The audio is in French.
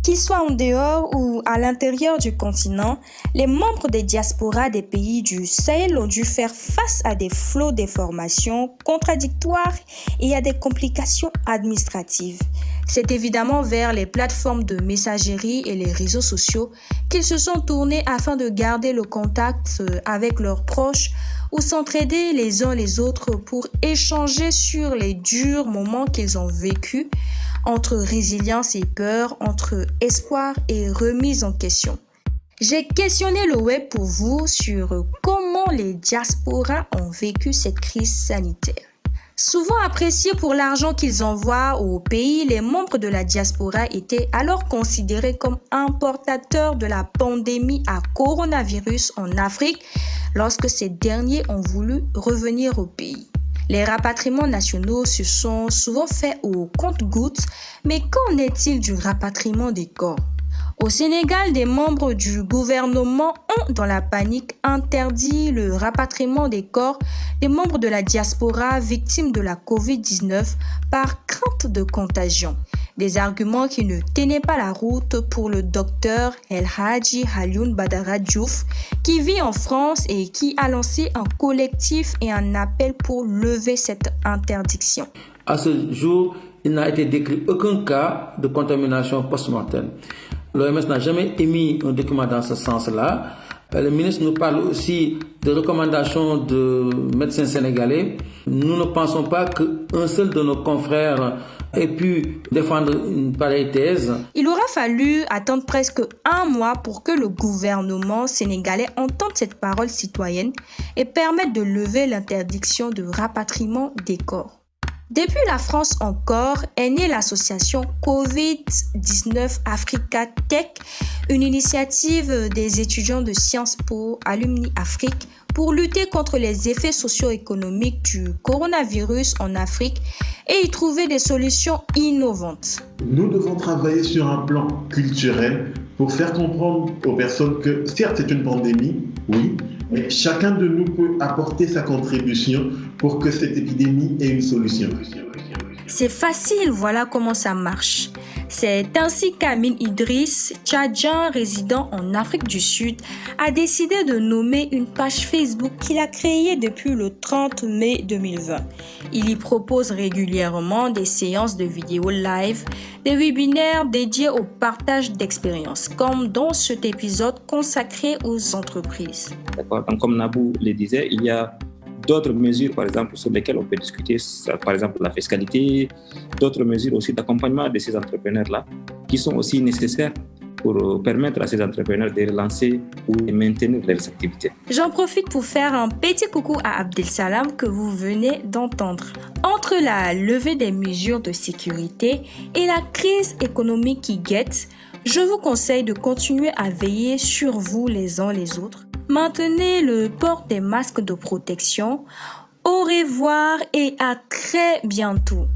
Qu'ils soient en dehors ou à l'intérieur du continent, les membres des diasporas des pays du Sahel ont dû faire face à des flots d'informations contradictoires et à des complications administratives. C'est évidemment vers les plateformes de messagerie et les réseaux sociaux qu'ils se sont tournés afin de garder le contact avec leurs proches ou s'entraider les uns les autres pour échanger sur les durs moments qu'ils ont vécus, entre résilience et peur, entre espoir et remise en question. J'ai questionné le web pour vous sur comment les diasporas ont vécu cette crise sanitaire. Souvent appréciés pour l'argent qu'ils envoient au pays, les membres de la diaspora étaient alors considérés comme importateurs de la pandémie à coronavirus en Afrique lorsque ces derniers ont voulu revenir au pays. Les rapatriements nationaux se sont souvent faits au compte-gouttes, mais qu'en est-il du rapatriement des corps ? Au Sénégal, des membres du gouvernement ont, dans la panique, interdit le rapatriement des corps des membres de la diaspora victimes de la Covid-19 par crainte de contagion. Des arguments qui ne tenaient pas la route pour le docteur El Hadji Alioune Badara Diouf, qui vit en France et qui a lancé un collectif et un appel pour lever cette interdiction. À ce jour, il n'a été décrit aucun cas de contamination post-mortem. L'OMS n'a jamais émis un document dans ce sens-là. Le ministre nous parle aussi de recommandations de médecins sénégalais. Nous ne pensons pas qu'un seul de nos confrères ait pu défendre une pareille thèse. Il aura fallu attendre presque un mois pour que le gouvernement sénégalais entende cette parole citoyenne et permette de lever l'interdiction de rapatriement des corps. Depuis la France encore est née l'association Covid-19 Africa Tech, une initiative des étudiants de Sciences Po Alumni Afrique pour lutter contre les effets socio-économiques du coronavirus en Afrique et y trouver des solutions innovantes. Nous devons travailler sur un plan culturel pour faire comprendre aux personnes que certes c'est une pandémie, oui, mais chacun de nous peut apporter sa contribution pour que cette épidémie ait une solution. C'est facile, voilà comment ça marche. C'est ainsi qu'Amin Idriss, tchadien résident en Afrique du Sud, a décidé de nommer une page Facebook qu'il a créée depuis le 30 mai 2020. Il y propose régulièrement des séances de vidéos live, des webinaires dédiés au partage d'expériences, comme dans cet épisode consacré aux entreprises. D'accord. Donc, comme Nabou le disait, il y a d'autres mesures, par exemple, sur lesquelles on peut discuter, par exemple la fiscalité, d'autres mesures aussi d'accompagnement de ces entrepreneurs-là, qui sont aussi nécessaires pour permettre à ces entrepreneurs de relancer ou de maintenir leurs activités. J'en profite pour faire un petit coucou à Abdel Salam que vous venez d'entendre. Entre la levée des mesures de sécurité et la crise économique qui guette, je vous conseille de continuer à veiller sur vous les uns les autres. Maintenez le port des masques de protection. Au revoir et à très bientôt.